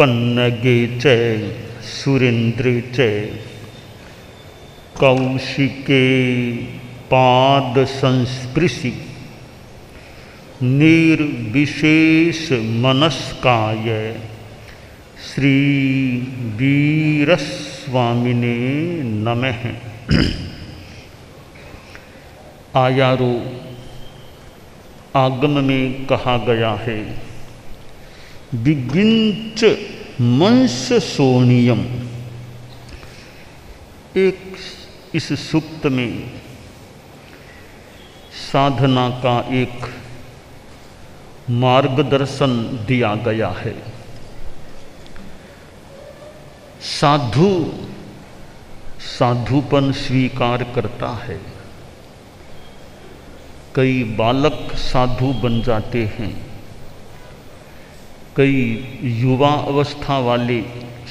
पन्नगे च सुरेन्द्रे च कौशिके पाद संस्पृशि निर्विशेष मनस्काय श्री वीरस्वामिने नमः। आयारो आगम में कहा गया है, विगिंच मंस सोनियम। एक इस सूक्त में साधना का एक मार्गदर्शन दिया गया है। साधु साधुपन स्वीकार करता है। कई बालक साधु बन जाते हैं, कई युवा अवस्था वाले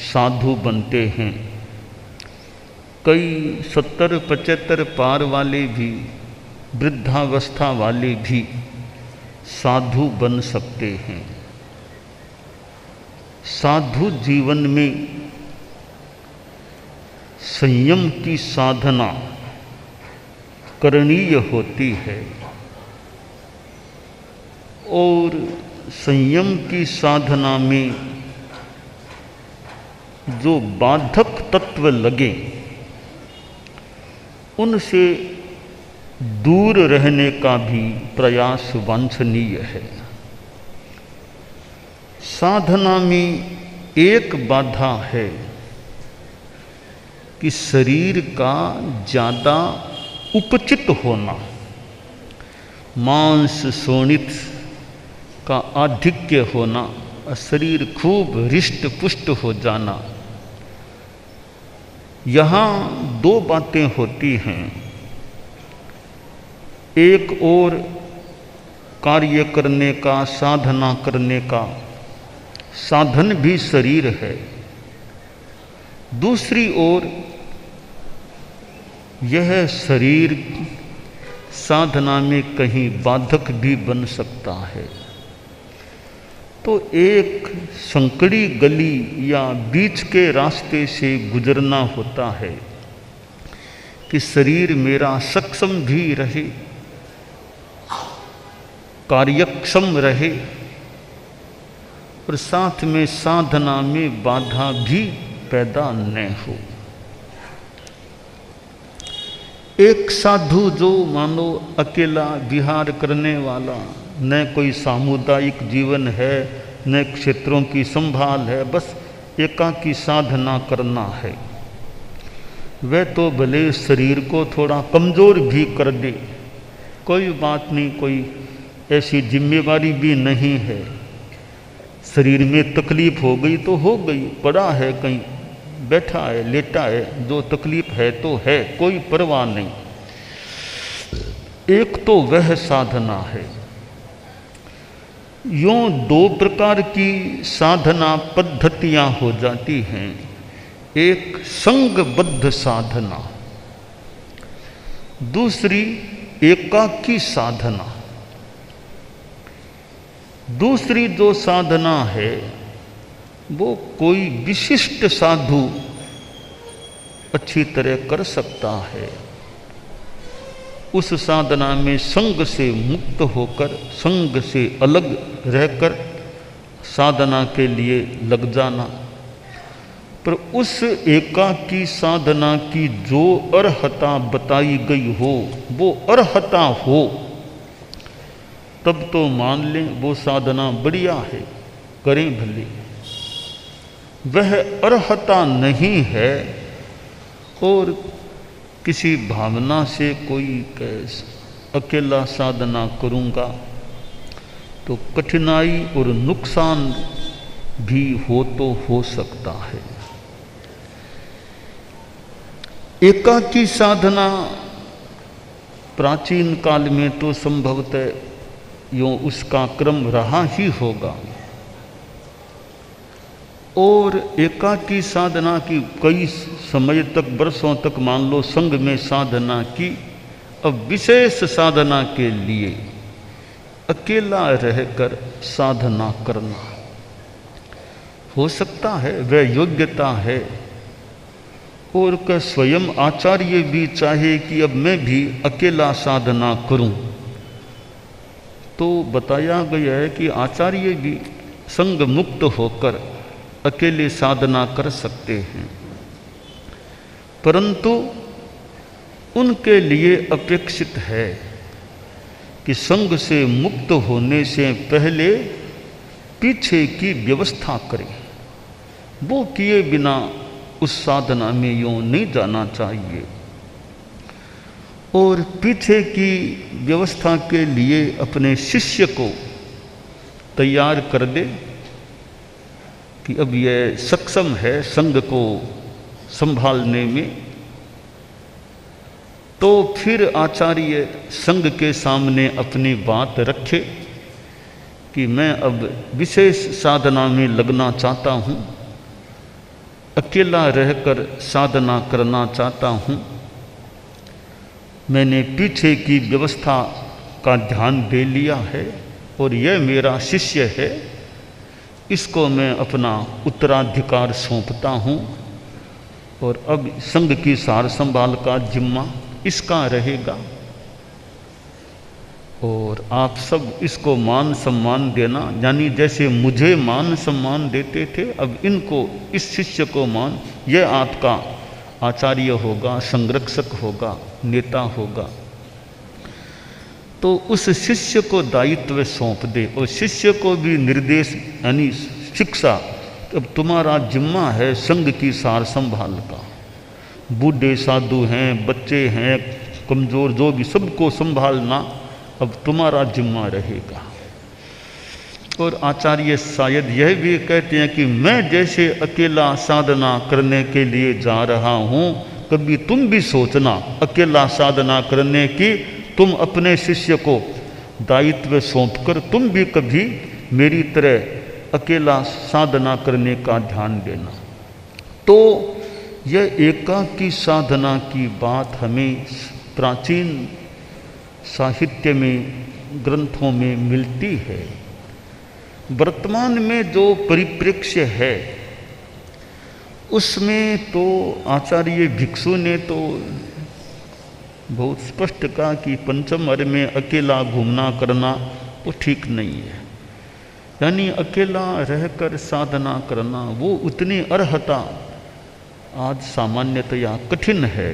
साधु बनते हैं, कई 70-75 पार वाले भी, वृद्धावस्था वाले भी साधु बन सकते हैं। साधु जीवन में संयम की साधना करणीय होती है और संयम की साधना में जो बाधक तत्व लगे उनसे दूर रहने का भी प्रयास वांछनीय है। साधना में एक बाधा है कि शरीर का ज़्यादा उपचित होना, मांस शोणित का आधिक्य होना, शरीर खूब हृष्ट पुष्ट हो जाना। यहाँ दो बातें होती हैं। एक और कार्य करने का, साधना करने का साधन भी शरीर है, दूसरी ओर यह शरीर साधना में कहीं बाधक भी बन सकता है। तो एक संकड़ी गली या बीच के रास्ते से गुजरना होता है कि शरीर मेरा सक्षम भी रहे, कार्यक्षम रहे और साथ में साधना में बाधा भी पैदा न हो। एक साधु जो मानो अकेला विहार करने वाला, न कोई सामुदायिक जीवन है, न क्षेत्रों की संभाल है, बस एकाकी साधना करना है, वह तो भले शरीर को थोड़ा कमज़ोर भी कर दे, कोई बात नहीं, कोई ऐसी जिम्मेवारी भी नहीं है। शरीर में तकलीफ हो गई तो हो गई, पड़ा है कहीं, बैठा है, लेटा है, जो तकलीफ है तो है, कोई परवाह नहीं। एक तो वह साधना है। यूँ दो प्रकार की साधना पद्धतियाँ हो जाती हैं। एक संगबद्ध साधना, दूसरी एकाकी साधना। दूसरी जो साधना है वो कोई विशिष्ट साधु अच्छी तरह कर सकता है। उस साधना में संग से मुक्त होकर, संग से अलग रहकर साधना के लिए लग जाना। पर उस एकाकी साधना की जो अर्हता बताई गई हो, वो अर्हता हो, तब तो मान लें वो साधना बढ़िया है, करें भले। वह अर्हता नहीं है और किसी भावना से कोई अकेला साधना करूँगा तो कठिनाई और नुकसान भी हो तो हो सकता है। एकाकी साधना प्राचीन काल में तो संभवतः यूँ उसका क्रम रहा ही होगा और एकाकी साधना की कई समय तक, वर्षों तक मान लो संघ में साधना की। अब विशेष साधना के लिए अकेला रहकर साधना करना, हो सकता है वह योग्यता है, और का स्वयं आचार्य भी चाहे कि अब मैं भी अकेला साधना करूं, तो बताया गया है कि आचार्य भी संग मुक्त होकर अकेले साधना कर सकते हैं, परंतु उनके लिए अपेक्षित है कि संग से मुक्त होने से पहले पीछे की व्यवस्था करें। वो किए बिना उस साधना में यूँ नहीं जाना चाहिए, और पीछे की व्यवस्था के लिए अपने शिष्य को तैयार कर दे कि अब यह सक्षम है संघ को संभालने में, तो फिर आचार्य संघ के सामने अपनी बात रखे कि मैं अब विशेष साधना में लगना चाहता हूँ, अकेला रहकर साधना करना चाहता हूँ, मैंने पीछे की व्यवस्था का ध्यान दे लिया है और यह मेरा शिष्य है, इसको मैं अपना उत्तराधिकार सौंपता हूँ और अब संघ की सार संभाल का जिम्मा इसका रहेगा, और आप सब इसको मान सम्मान देना, यानी जैसे मुझे मान सम्मान देते थे अब इनको, इस शिष्य को मान, यह आपका आचार्य होगा, संरक्षक होगा, नेता होगा। तो उस शिष्य को दायित्व सौंप दे और शिष्य को भी निर्देश यानी शिक्षा, अब तुम्हारा जिम्मा है संघ की सार संभाल का, बूढ़े साधु हैं, बच्चे हैं, कमज़ोर जो भी, सबको संभालना अब तुम्हारा जिम्मा रहेगा। और आचार्य शायद यह भी कहते हैं कि मैं जैसे अकेला साधना करने के लिए जा रहा हूँ, कभी तुम भी सोचना अकेला साधना करने की, तुम अपने शिष्य को दायित्व सौंपकर तुम भी कभी मेरी तरह अकेला साधना करने का ध्यान देना। तो यह एकाकी साधना की बात हमें प्राचीन साहित्य में, ग्रंथों में मिलती है। वर्तमान में जो परिप्रेक्ष्य है उसमें तो आचार्य भिक्षु ने तो बहुत स्पष्ट कहा कि पंचम अर्घ में अकेला घूमना करना वो ठीक नहीं है, यानी अकेला रहकर साधना करना वो उतनी अर्हता आज सामान्यतया कठिन है।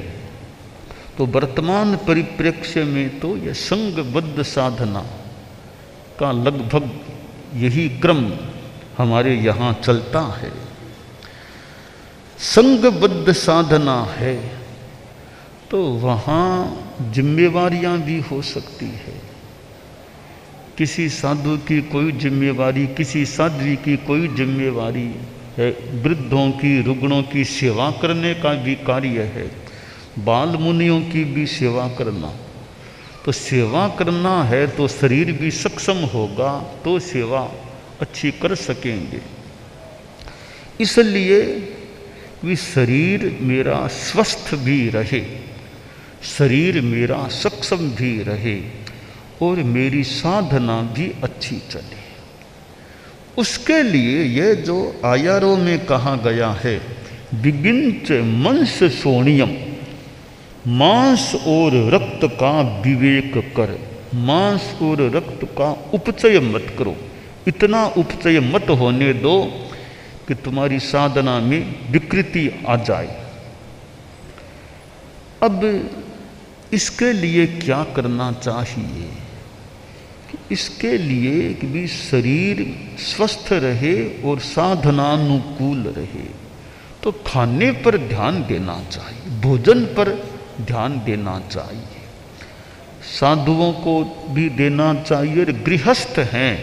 तो वर्तमान परिप्रेक्ष्य में तो यह संघबद्ध साधना का लगभग यही क्रम हमारे यहाँ चलता है। संघबद्ध साधना है तो वहाँ जिम्मेवारियाँ भी हो सकती है। किसी साधु की कोई जिम्मेवारी, किसी साध्वी की कोई जिम्मेवारी है, वृद्धों की, रुग्णों की सेवा करने का भी कार्य है, बाल मुनियों की भी सेवा करना। तो सेवा करना है तो शरीर भी सक्षम होगा तो सेवा अच्छी कर सकेंगे। इसलिए भी शरीर मेरा स्वस्थ भी रहे, शरीर मेरा सक्षम भी रहे और मेरी साधना भी अच्छी चले, उसके लिए यह जो आयारों में कहा गया है, विगिंच मंस सोनियम, मांस और रक्त का विवेक कर, मांस और रक्त का उपचय मत करो, इतना उपचय मत होने दो कि तुम्हारी साधना में विकृति आ जाए। अब इसके लिए क्या करना चाहिए? इसके लिए कि भी शरीर स्वस्थ रहे और साधनानुकूल रहे तो खाने पर ध्यान देना चाहिए, भोजन पर ध्यान देना चाहिए, साधुओं को भी देना चाहिए और गृहस्थ हैं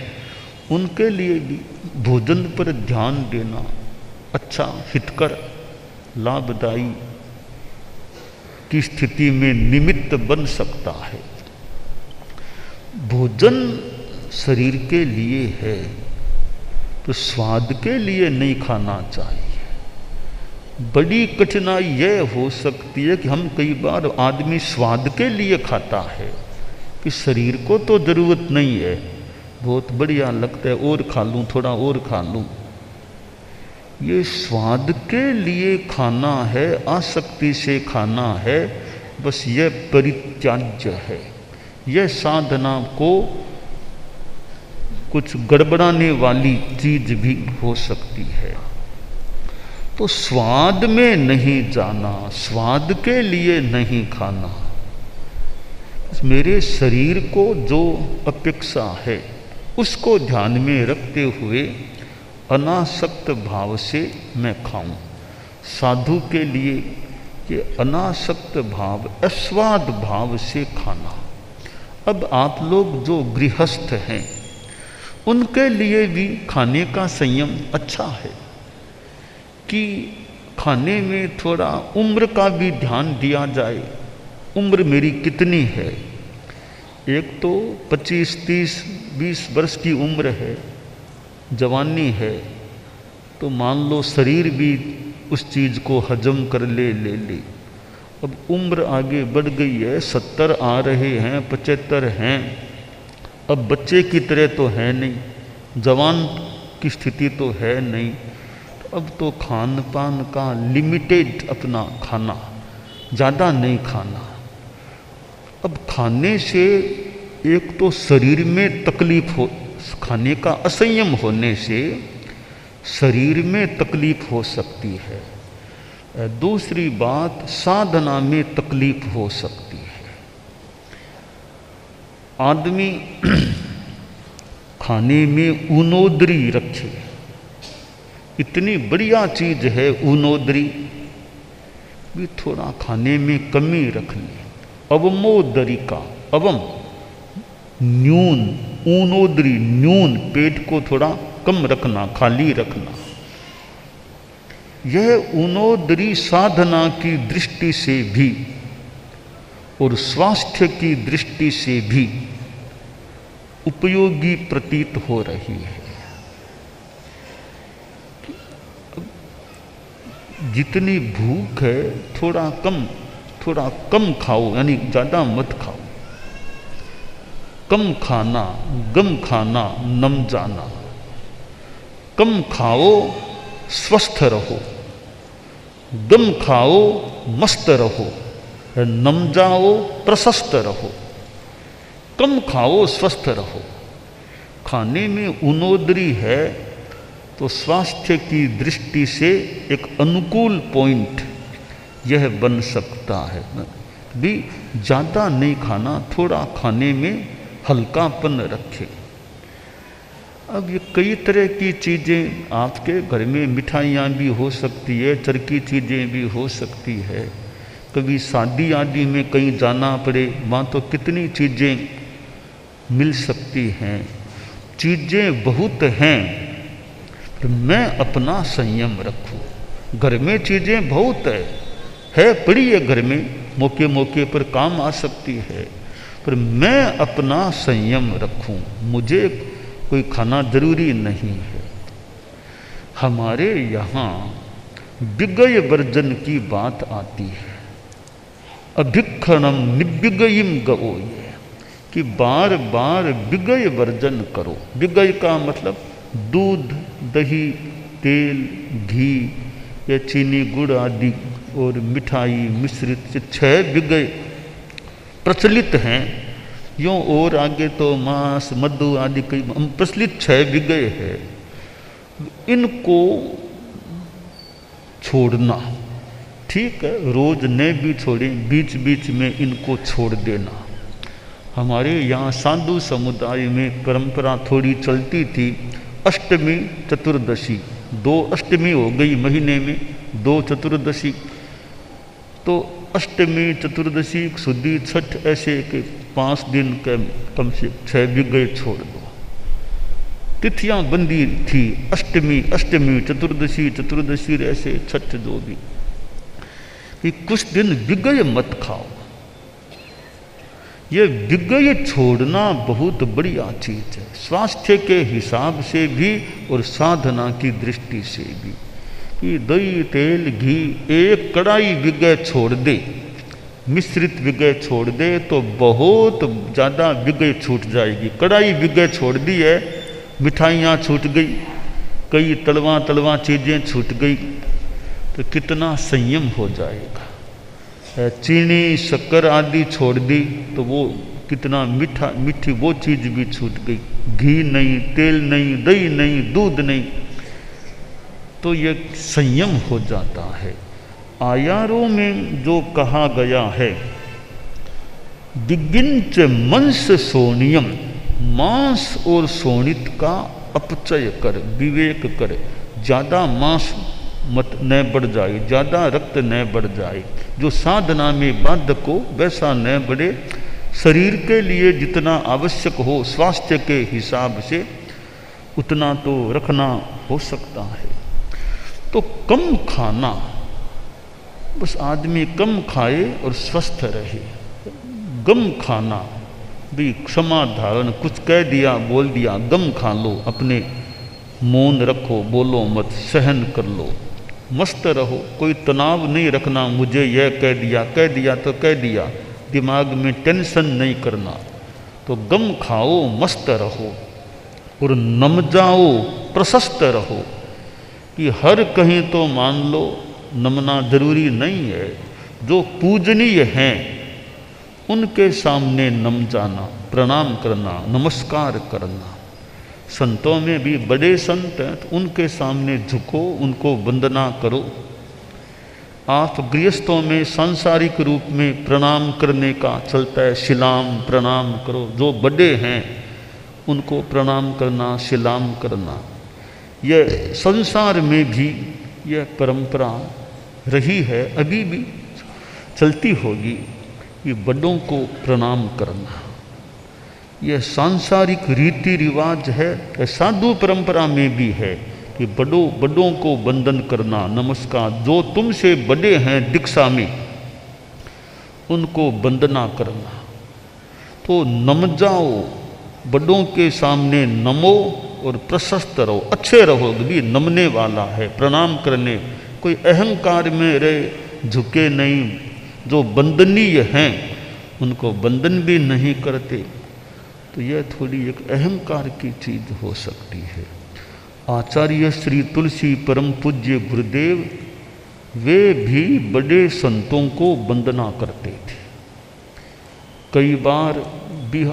उनके लिए भी भोजन पर ध्यान देना अच्छा, हितकर, लाभदायी की स्थिति में निमित्त बन सकता है। भोजन शरीर के लिए है तो स्वाद के लिए नहीं खाना चाहिए। बड़ी कठिनाई यह हो सकती है कि हम कई बार आदमी स्वाद के लिए खाता है कि शरीर को तो ज़रूरत नहीं है, बहुत बढ़िया लगता है और खा लूँ, थोड़ा और खा लूँ, ये स्वाद के लिए खाना है, आसक्ति से खाना है, बस ये परित्याज्य है। यह साधना को कुछ गड़बड़ाने वाली चीज भी हो सकती है। तो स्वाद में नहीं जाना, स्वाद के लिए नहीं खाना। मेरे शरीर को जो अपेक्षा है उसको ध्यान में रखते हुए अनासक्त भाव से मैं खाऊं। साधु के लिए ये अनासक्त भाव, अस्वाद भाव से खाना। अब आप लोग जो गृहस्थ हैं उनके लिए भी खाने का संयम अच्छा है कि खाने में थोड़ा उम्र का भी ध्यान दिया जाए। उम्र मेरी कितनी है? एक तो 25, 30, 20 वर्ष की उम्र है, जवानी है, तो मान लो शरीर भी उस चीज़ को हजम कर ले। अब उम्र आगे बढ़ गई है, 70 आ रहे हैं, 75 हैं। अब बच्चे की तरह तो है नहीं, जवान की स्थिति तो है नहीं। अब तो खान पान का लिमिटेड अपना खाना, ज़्यादा नहीं खाना। अब खाने से एक तो शरीर में तकलीफ हो, खाने का असंयम होने से शरीर में तकलीफ हो सकती है। दूसरी बात, साधना में तकलीफ हो सकती है। आदमी खाने में ऊनोदरी रखे, इतनी बढ़िया चीज है ऊनोदरी, भी थोड़ा खाने में कमी रख ले। अवमोदरी का अवम न्यून, ऊनोदरी न्यून, पेट को थोड़ा कम रखना, खाली रखना। यह ऊनोदरी साधना की दृष्टि से भी और स्वास्थ्य की दृष्टि से भी उपयोगी प्रतीत हो रही है। जितनी भूख है थोड़ा कम खाओ, यानी ज़्यादा मत खाओ। कम खाना, गम खाना, नम जाना। कम खाओ, स्वस्थ रहो। गम खाओ, मस्त रहो। नम जाओ, प्रशस्त रहो। कम खाओ, स्वस्थ रहो। खाने में ऊनोदरी है तो स्वास्थ्य की दृष्टि से एक अनुकूल पॉइंट यह बन सकता है। भी ज़्यादा नहीं खाना, थोड़ा खाने में हल्कापन रखे। अब ये कई तरह की चीज़ें आपके घर में, मिठाइयाँ भी हो सकती है, चरकी चीज़ें भी हो सकती है। कभी शादी आदि में कहीं जाना पड़े, वहाँ तो कितनी चीज़ें मिल सकती हैं। चीज़ें बहुत हैं, तो मैं अपना संयम रखूं। घर में चीज़ें बहुत है पड़ी है घर में, मौके मौके पर काम आ सकती है, पर मैं अपना संयम रखूं। मुझे कोई खाना जरूरी नहीं है। हमारे यहाँ विगय वर्जन की बात आती है। अभिक्षणम निविगयिम गवो, ये कि बार बार विगय वर्जन करो। विगय का मतलब दूध, दही, तेल, घी या चीनी, गुड़ आदि और मिठाई मिश्रित 6 विगय प्रचलित हैं। यूँ और आगे तो मांस, मधु आदि कई प्रचलित 6 विगय है। इनको छोड़ना ठीक है, रोज न भी छोड़ें, बीच बीच में इनको छोड़ देना। हमारे यहाँ साधु समुदाय में परंपरा थोड़ी चलती थी, अष्टमी चतुर्दशी, 2 अष्टमी हो गई महीने में, 2 चतुर्दशी। तो अष्टमी, चतुर्दशी, शुद्धि, छठ, ऐसे के 5 दिन के कम से 6 विगय छोड़ दो। तिथियां बंदी थी, अष्टमी, चतुर्दशी, ऐसे छठ, जो भी, कि कुछ दिन विगय मत खाओ। ये विगय छोड़ना बहुत बढ़िया चीज है, स्वास्थ्य के हिसाब से भी और साधना की दृष्टि से भी। कि दही, तेल, घी, एक कड़ाई विगय छोड़ दे, मिश्रित विगय छोड़ दे तो बहुत ज़्यादा विगय छूट जाएगी। कड़ाई विगय छोड़ दी है, मिठाइयाँ छूट गई, कई तड़वा तड़वा चीज़ें छूट गई तो कितना संयम हो जाएगा। चीनी शक्कर आदि छोड़ दी तो वो कितना मीठी वो चीज़ भी छूट गई। घी नहीं, तेल नहीं, दही नहीं, दूध नहीं, तो ये संयम हो जाता है। आयारों में जो कहा गया है, दिगिंच मंस सोनियम, मांस और सोनित का अपचय कर, विवेक कर। ज़्यादा मांस मत न बढ़ जाए, ज़्यादा रक्त न बढ़ जाए, जो साधना में बाधक हो वैसा न बढ़े। शरीर के लिए जितना आवश्यक हो स्वास्थ्य के हिसाब से उतना तो रखना हो सकता है। तो कम खाना, बस आदमी कम खाए और स्वस्थ रहे। गम खाना भी क्षमा धारण, कुछ कह दिया बोल दिया, गम खा लो, अपने मौन रखो, बोलो मत, सहन कर लो, मस्त रहो। कोई तनाव नहीं रखना, मुझे यह कह दिया तो कह दिया, दिमाग में टेंशन नहीं करना। तो गम खाओ, मस्त रहो और नम जाओ, प्रशस्त रहो। कि हर कहीं तो मान लो नमना जरूरी नहीं है। जो पूजनीय हैं उनके सामने नम जाना, प्रणाम करना, नमस्कार करना। संतों में भी बड़े संत हैं तो उनके सामने झुको, उनको वंदना करो। आप गृहस्थों में सांसारिक रूप में प्रणाम करने का चलता है, शिलाम प्रणाम करो। जो बड़े हैं उनको प्रणाम करना, शिलाम करना, यह संसार में भी यह परंपरा रही है, अभी भी चलती होगी। ये बड़ों को प्रणाम करना यह सांसारिक रीति रिवाज है। साधु परंपरा में भी है कि बड़ों को वंदन करना, नमस्कार। जो तुमसे बड़े हैं दीक्षा में उनको वंदना करना। तो नम जाओ, बड़ों के सामने नमो और प्रशस्त रहो, अच्छे रहो। भी नमने वाला है, प्रणाम करने, कोई अहंकार में रहे, झुके नहीं। जो वंदनीय हैं उनको वंदन भी नहीं करते, तो यह थोड़ी एक अहंकार की चीज हो सकती है। आचार्य श्री तुलसी परम पूज्य गुरुदेव, वे भी बड़े संतों को वंदना करते थे। कई बार भी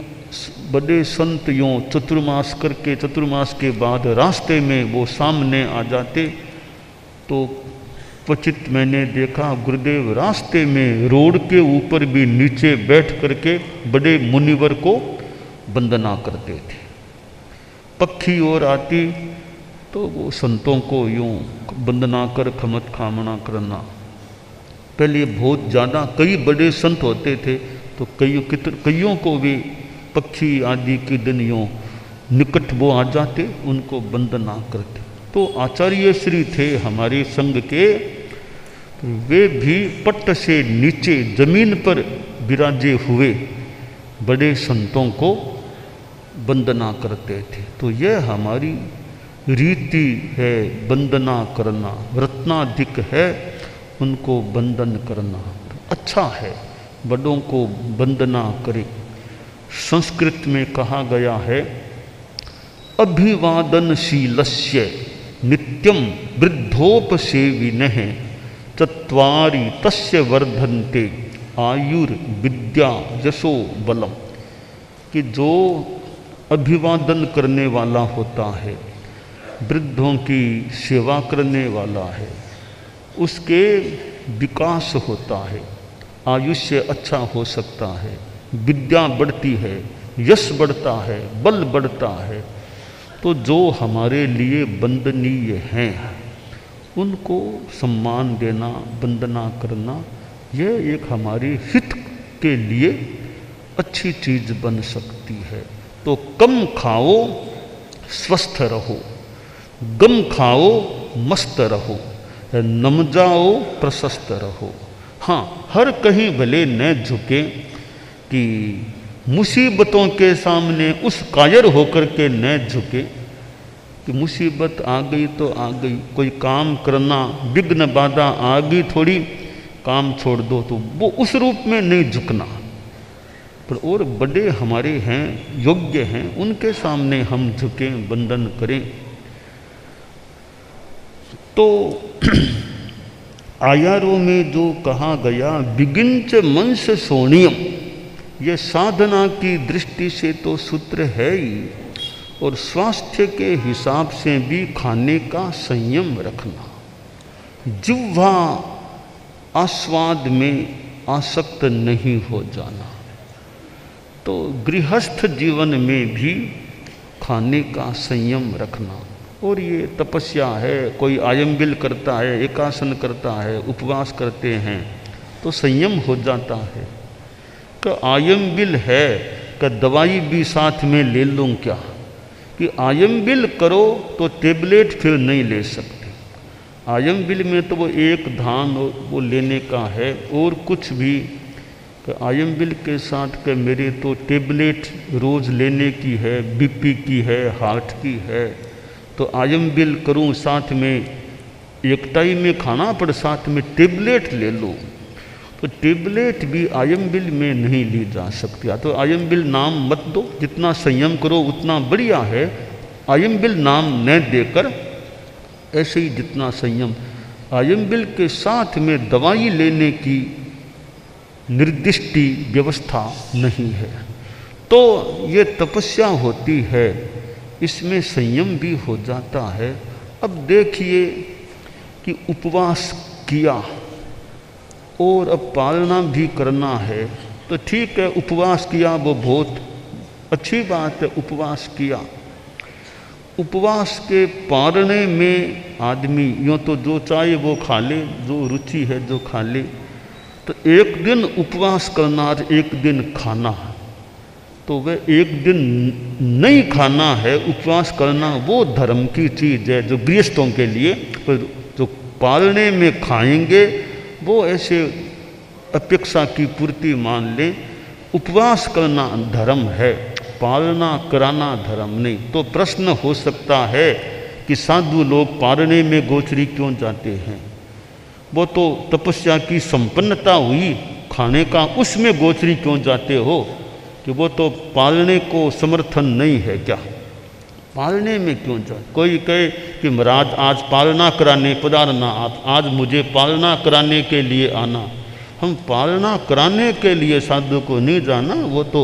बड़े संत यों चतुर्मास करके, चतुर्मास के बाद रास्ते में वो सामने आ जाते तो क्वचित मैंने देखा गुरुदेव रास्ते में रोड के ऊपर भी नीचे बैठ करके बड़े मुनिवर को वंदना करते थे। पक्षी और आती तो वो संतों को यूं वंदना कर खमत खामना करना। पहले बहुत ज़्यादा कई बड़े संत होते थे तो कईयों को भी पक्षी आदि के दिन यूं निकट वो आ जाते, उनको वंदना करते। तो आचार्य श्री थे हमारे संघ के, वे भी पट्ट से नीचे जमीन पर विराजे हुए बड़े संतों को वंदना करते थे। तो यह हमारी रीति है, वंदना करना। रत्नाधिक है उनको वंदन करना, अच्छा है, बड़ों को वंदना करें। संस्कृत में कहा गया है, अभिवादनशीलस्य नित्यं वृद्धोपसेविनः चत्वारि तस्य वर्धन्ते आयुर्विद्या यशो बलम। कि जो अभिवादन करने वाला होता है, वृद्धों की सेवा करने वाला है, उसके विकास होता है, आयुष्य अच्छा हो सकता है, विद्या बढ़ती है, यश बढ़ता है, बल बढ़ता है। तो जो हमारे लिए वंदनीय हैं उनको सम्मान देना, वंदना करना, यह एक हमारे हित के लिए अच्छी चीज बन सकती है। तो कम खाओ, स्वस्थ रहो, गम खाओ, मस्त रहो, नम जाओ, प्रशस्त रहो। हाँ, हर कहीं भले न झुके कि मुसीबतों के सामने उस कायर होकर के न झुके कि मुसीबत आ गई तो आ गई, कोई काम करना, विघ्न बाधा आ गई थोड़ी, काम छोड़ दो, तो वो उस रूप में नहीं झुकना। पर और बड़े हमारे हैं, योग्य हैं, उनके सामने हम झुकें, वंदन करें। तो आयारों में जो कहा गया विगिंच मंस सोनियम, ये साधना की दृष्टि से तो सूत्र है ही, और स्वास्थ्य के हिसाब से भी खाने का संयम रखना, जिह्वा आस्वाद में आसक्त नहीं हो जाना। तो गृहस्थ जीवन में भी खाने का संयम रखना, और ये तपस्या है। कोई आयम्बिल करता है, एकासन करता है, उपवास करते हैं, तो संयम हो जाता है। कि आयम्बिल है कि दवाई भी साथ में ले लूँ क्या, कि आयम्बिल करो तो टेबलेट फिर नहीं ले सकते। आयम्बिल में तो वो एक धान वो लेने का है, और कुछ भी। आयम्बिल के साथ के मेरे तो टेबलेट रोज़ लेने की है, बीपी की है, हार्ट की है, तो आयम्बिल करूं, साथ में एक टाइम में खाना पर साथ में टेबलेट ले लूँ, तो टेबलेट भी आयम्बिल में नहीं ली जा सकती। तो आयम्बिल नाम मत दो, जितना संयम करो उतना बढ़िया है। आयम्बिल नाम न देकर ऐसे ही जितना संयम, आयम्बिल के साथ में दवाई लेने की निर्दिष्ट व्यवस्था नहीं है। तो ये तपस्या होती है, इसमें संयम भी हो जाता है। अब देखिए कि उपवास किया और अब पालना भी करना है, तो ठीक है, उपवास किया वो बहुत अच्छी बात है, उपवास किया। उपवास के पालने में आदमी यूँ तो जो चाहे वो खा ले, जो रुचि है जो खा ले। तो एक दिन उपवास करना और एक दिन खाना, तो वह एक दिन नहीं खाना है, उपवास करना वो धर्म की चीज़ है जो गृहस्थों के लिए। पर जो पालने में खाएंगे वो ऐसे अपेक्षा की पूर्ति मान लें। उपवास करना धर्म है, पालना कराना धर्म नहीं। तो प्रश्न हो सकता है कि साधु लोग पालने में गोचरी क्यों जाते हैं? वो तो तपस्या की संपन्नता हुई, खाने का उसमें गोचरी क्यों जाते हो? कि वो तो पालने को समर्थन नहीं है क्या? पालने में क्यों जाए? कोई कहे कि महाराज आज पालना कराने पधारना, आप आज मुझे पालना कराने के लिए आना। हम पालना कराने के लिए साधु को नहीं जाना, वो तो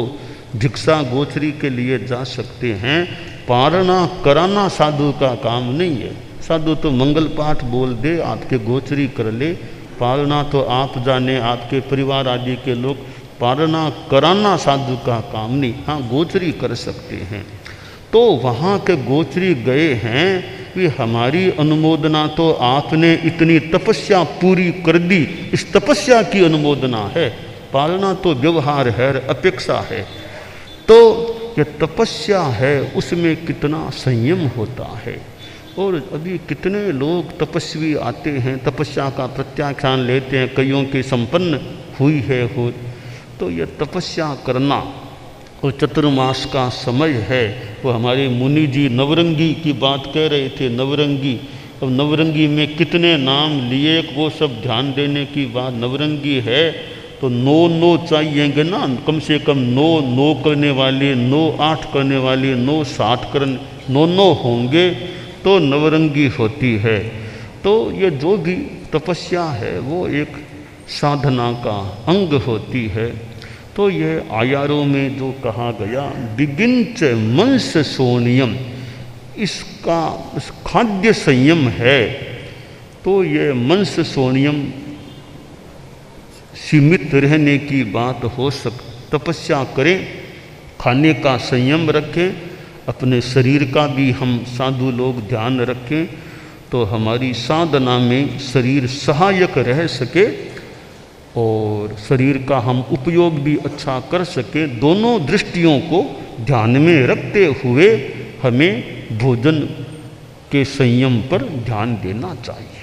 भिक्षा गोचरी के लिए जा सकते हैं। पालना कराना साधु का काम नहीं है। साधु तो मंगल पाठ बोल दे, आपके गोचरी कर ले। पालना तो आप जाने, आपके परिवार आदि के लोग। पालना कराना साधु का काम नहीं। हाँ, गोचरी कर सकते हैं। तो वहाँ के गोचरी गए हैं कि हमारी अनुमोदना, तो आपने इतनी तपस्या पूरी कर दी, इस तपस्या की अनुमोदना है। पालना तो व्यवहार है, अपेक्षा है। तो ये तपस्या है, उसमें कितना संयम होता है। और अभी कितने लोग तपस्वी आते हैं, तपस्या का प्रत्याख्यान लेते हैं, कईयों की संपन्न हुई है हो। तो ये तपस्या करना, और चतुर्मास का समय है। वो हमारे मुनि जी नवरंगी की बात कह रहे थे, नवरंगी। अब नवरंगी में कितने नाम लिए, वो सब ध्यान देने की बात। नवरंगी है तो 9 चाहिएंगे ना, कम से कम 9 करने वाले, 9 8 करने वाले, 9 60 करने, 9 होंगे तो नवरंगी होती है। तो ये जो भी तपस्या है वो एक साधना का अंग होती है। तो यह आयारों में जो कहा गया विगिंच मंस सोनियम, इसका खाद्य संयम है। तो यह मंस सोनियम सीमित रहने की बात हो तपस्या करें, खाने का संयम रखें, अपने शरीर का भी हम साधु लोग ध्यान रखें, तो हमारी साधना में शरीर सहायक रह सके और शरीर का हम उपयोग भी अच्छा कर सके। दोनों दृष्टियों को ध्यान में रखते हुए हमें भोजन के संयम पर ध्यान देना चाहिए।